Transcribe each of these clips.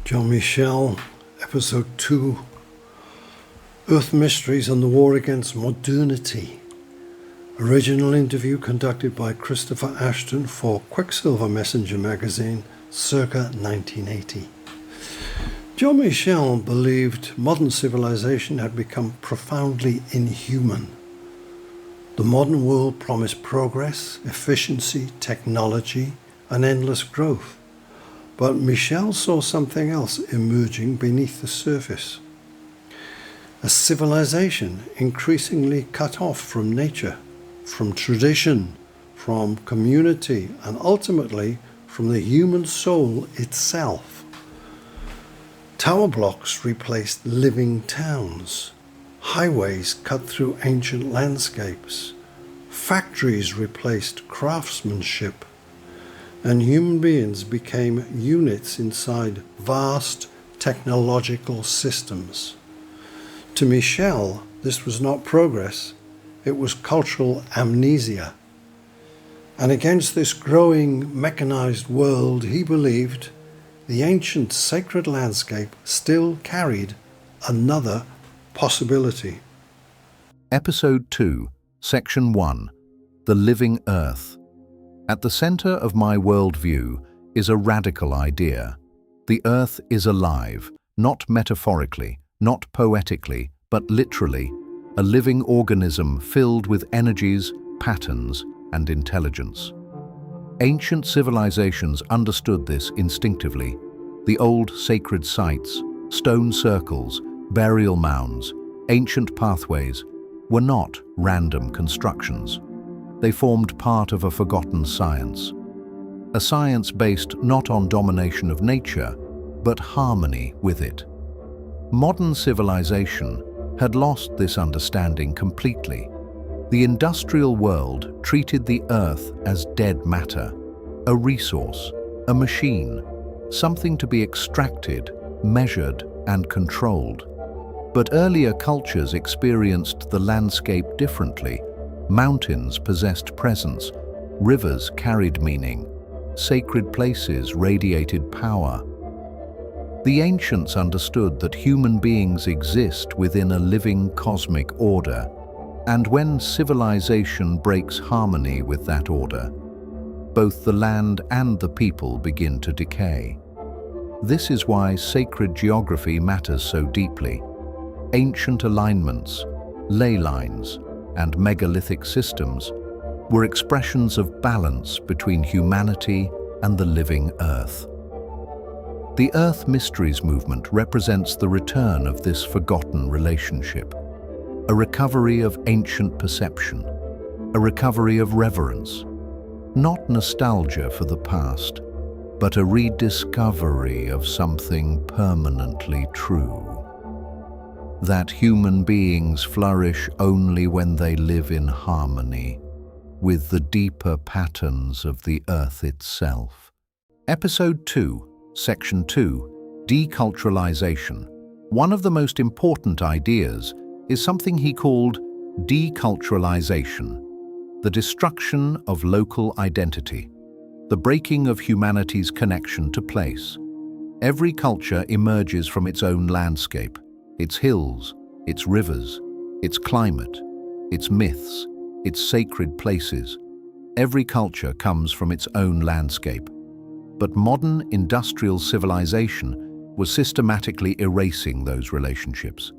John Michell, Episode 2, Earth Mysteries and the War Against Modernity. Original interview conducted by Christopher Ashton for Quicksilver Messenger magazine, circa 1980. John Michell believed modern civilization had become profoundly inhuman. The modern world promised progress, efficiency, technology, and endless growth. But Michell saw something else emerging beneath the surface. A civilization increasingly cut off from nature, from tradition, from community, and ultimately from the human soul itself. Tower blocks replaced living towns. Highways cut through ancient landscapes. Factories replaced craftsmanship. And human beings became units inside vast technological systems. To Michell, this was not progress, it was cultural amnesia. And against this growing mechanized world, he believed the ancient sacred landscape still carried another possibility. Episode 2, Section 1, The Living Earth. At the center of my worldview is a radical idea. The Earth is alive, not metaphorically, not poetically, but literally, a living organism filled with energies, patterns, and intelligence. Ancient civilizations understood this instinctively. The old sacred sites, stone circles, burial mounds, ancient pathways were not random constructions. They formed part of a forgotten science. A science based not on domination of nature, but harmony with it. Modern civilization had lost this understanding completely. The industrial world treated the earth as dead matter, a resource, a machine, something to be extracted, measured, and controlled. But earlier cultures experienced the landscape differently. Mountains possessed presence, rivers carried meaning, sacred places radiated power. The ancients understood that human beings exist within a living cosmic order, and when civilization breaks harmony with that order, both the land and the people begin to decay. This is why sacred geography matters so deeply. Ancient alignments, ley lines, and megalithic systems were expressions of balance between humanity and the living earth. The Earth Mysteries movement represents the return of this forgotten relationship, a recovery of ancient perception, a recovery of reverence, not nostalgia for the past, but a rediscovery of something permanently true. That human beings flourish only when they live in harmony with the deeper patterns of the earth itself. Episode 2, Section 2, Deculturalization. One of the most important ideas is something he called deculturalization, the destruction of local identity, the breaking of humanity's connection to place. Every culture emerges from its own landscape, its hills, its rivers, its climate, its myths, its sacred places. Every culture comes from its own landscape. But modern industrial civilization was systematically erasing those relationships.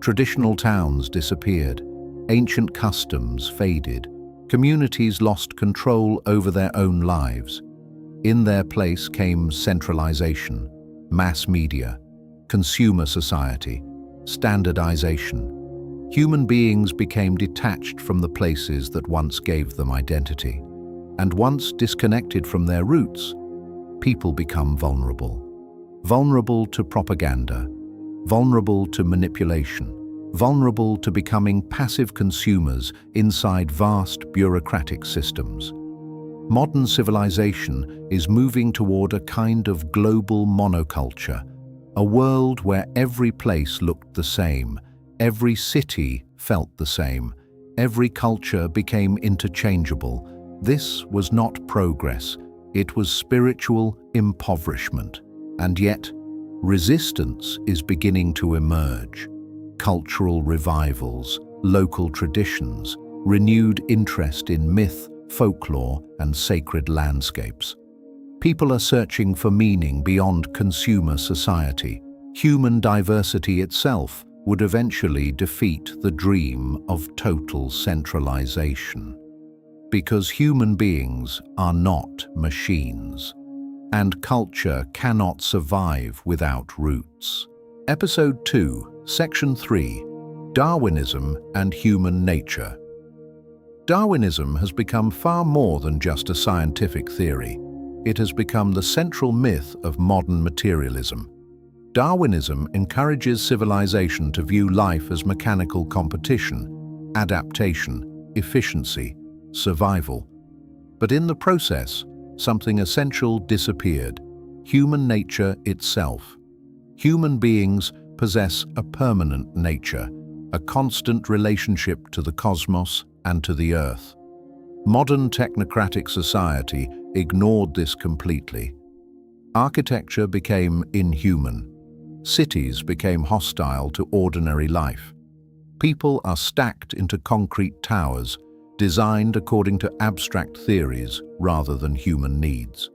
Traditional towns disappeared, ancient customs faded, communities lost control over their own lives. In their place came centralization, mass media, consumer society, standardization. Human beings became detached from the places that once gave them identity. And once disconnected from their roots, people become vulnerable. Vulnerable to propaganda, vulnerable to manipulation, vulnerable to becoming passive consumers inside vast bureaucratic systems. Modern civilization is moving toward a kind of global monoculture, a world where every place looked the same, every city felt the same, every culture became interchangeable. This was not progress, it was spiritual impoverishment. And yet, Resistance is beginning to emerge. Cultural revivals, local traditions, renewed interest in myth, folklore, and sacred landscapes. People are searching for meaning beyond consumer society. Human diversity itself would eventually defeat the dream of total centralization. Because human beings are not machines, and culture cannot survive without roots. Episode 2, Section 3, Darwinism and Human Nature. Darwinism has become far more than just a scientific theory. It has become the central myth of modern materialism. Darwinism encourages civilization to view life as mechanical competition, adaptation, efficiency, survival. But in the process, something essential disappeared: human nature itself. Human beings possess a permanent nature, a constant relationship to the cosmos and to the earth. Modern technocratic society ignored this completely. Architecture became inhuman. Cities became hostile to ordinary life. People are stacked into concrete towers, designed according to abstract theories rather than human needs.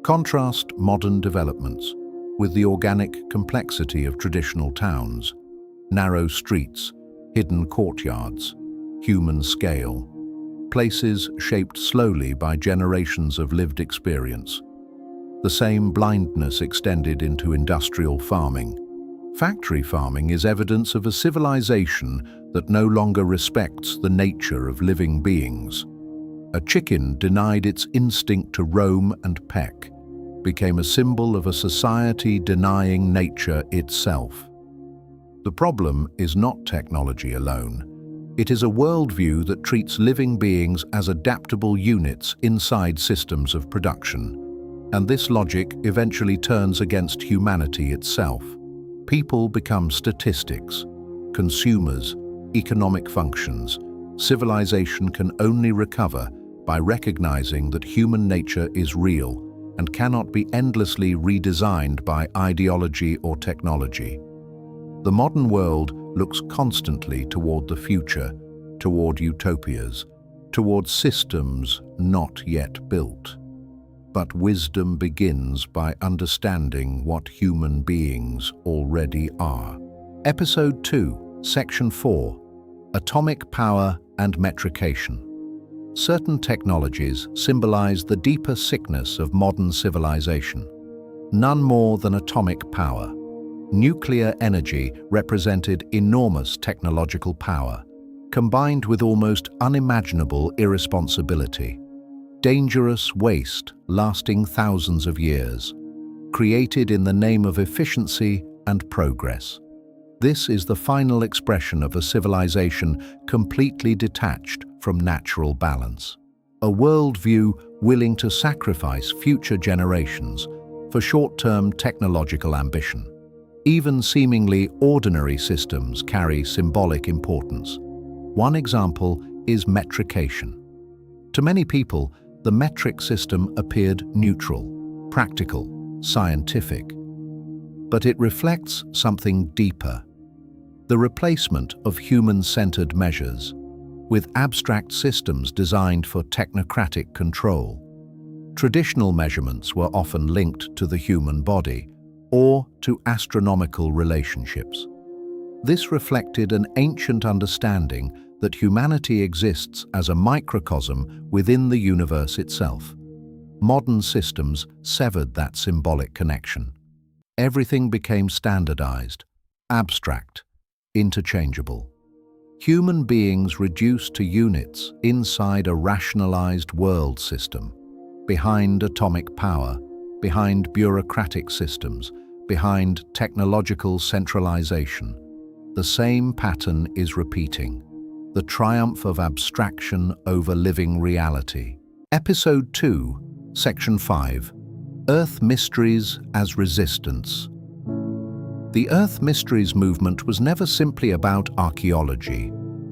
Contrast modern developments with the organic complexity of traditional towns: narrow streets, hidden courtyards, human scale, places shaped slowly by generations of lived experience. The same blindness extended into industrial farming. Factory farming is evidence of a civilization that no longer respects the nature of living beings. A chicken denied its instinct to roam and peck, became a symbol of a society denying nature itself. The problem is not technology alone. It is a worldview that treats living beings as adaptable units inside systems of production. And this logic eventually turns against humanity itself. People become statistics, consumers, economic functions. Civilization can only recover by recognizing that human nature is real and cannot be endlessly redesigned by ideology or technology. The modern world looks constantly toward the future, toward utopias, toward systems not yet built. But wisdom begins by understanding what human beings already are. Episode 2, Section 4, Atomic Power and Metrication. Certain technologies symbolize the deeper sickness of modern civilization. None more than atomic power. Nuclear energy represented enormous technological power, combined with almost unimaginable irresponsibility. Dangerous waste lasting thousands of years, created in the name of efficiency and progress. This is the final expression of a civilization completely detached from natural balance. A worldview willing to sacrifice future generations for short-term technological ambition. Even seemingly ordinary systems carry symbolic importance. One example is metrication. To many people, the metric system appeared neutral, practical, scientific. But it reflects something deeper: the replacement of human-centered measures with abstract systems designed for technocratic control. Traditional measurements were often linked to the human body or to astronomical relationships. This reflected an ancient understanding that humanity exists as a microcosm within the universe itself. Modern systems severed that symbolic connection. Everything became standardized, abstract, interchangeable. Human beings reduced to units inside a rationalized world system, behind atomic power, behind bureaucratic systems, behind technological centralization. The same pattern is repeating: the triumph of abstraction over living reality. Episode 2, Section 5, Earth Mysteries as Resistance. The Earth Mysteries movement was never simply about archaeology,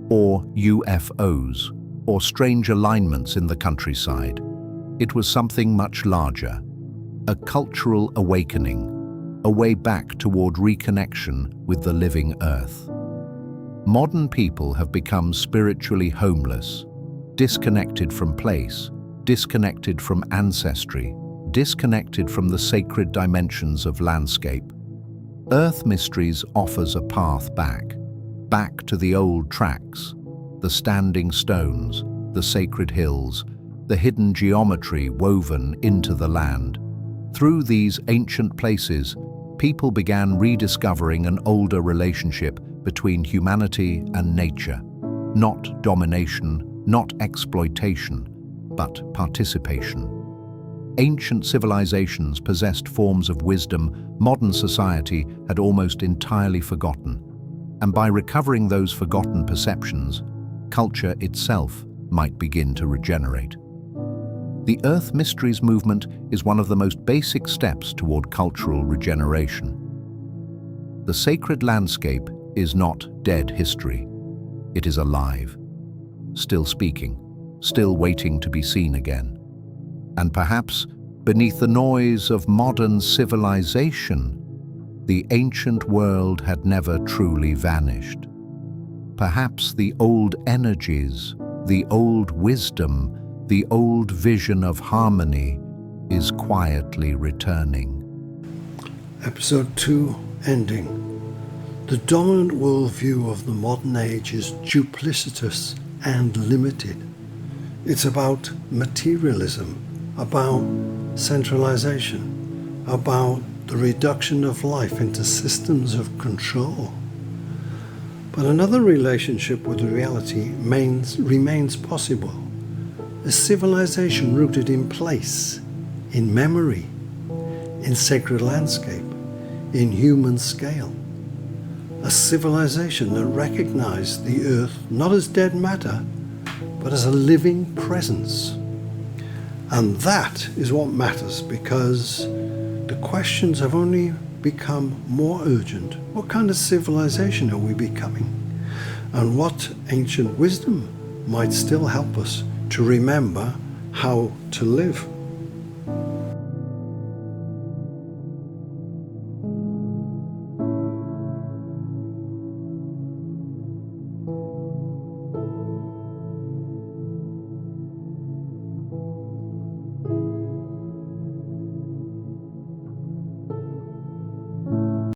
or UFOs, or strange alignments in the countryside. It was something much larger: a cultural awakening, a way back toward reconnection with the living earth. Modern people have become spiritually homeless, disconnected from place, disconnected from ancestry, disconnected from the sacred dimensions of landscape. Earth Mysteries offers a path back to the old tracks, the standing stones, the sacred hills, the hidden geometry woven into the land. Through these ancient places, people began rediscovering an older relationship between humanity and nature. Not domination, not exploitation, but participation. Ancient civilizations possessed forms of wisdom modern society had almost entirely forgotten. And by recovering those forgotten perceptions, culture itself might begin to regenerate. The Earth Mysteries movement is one of the most basic steps toward cultural regeneration. The sacred landscape is not dead history. It is alive, still speaking, still waiting to be seen again. And perhaps, beneath the noise of modern civilization, the ancient world had never truly vanished. Perhaps the old energies, the old wisdom, the old vision of harmony is quietly returning. Episode 2, Ending. The dominant worldview of the modern age is duplicitous and limited. It's about materialism, about centralization, about the reduction of life into systems of control. But another relationship with reality remains possible. A civilization rooted in place, in memory, in sacred landscape, in human scale. A civilization that recognized the earth not as dead matter, but as a living presence. And that is what matters, because the questions have only become more urgent. What kind of civilization are we becoming? And what ancient wisdom might still help us to remember how to live?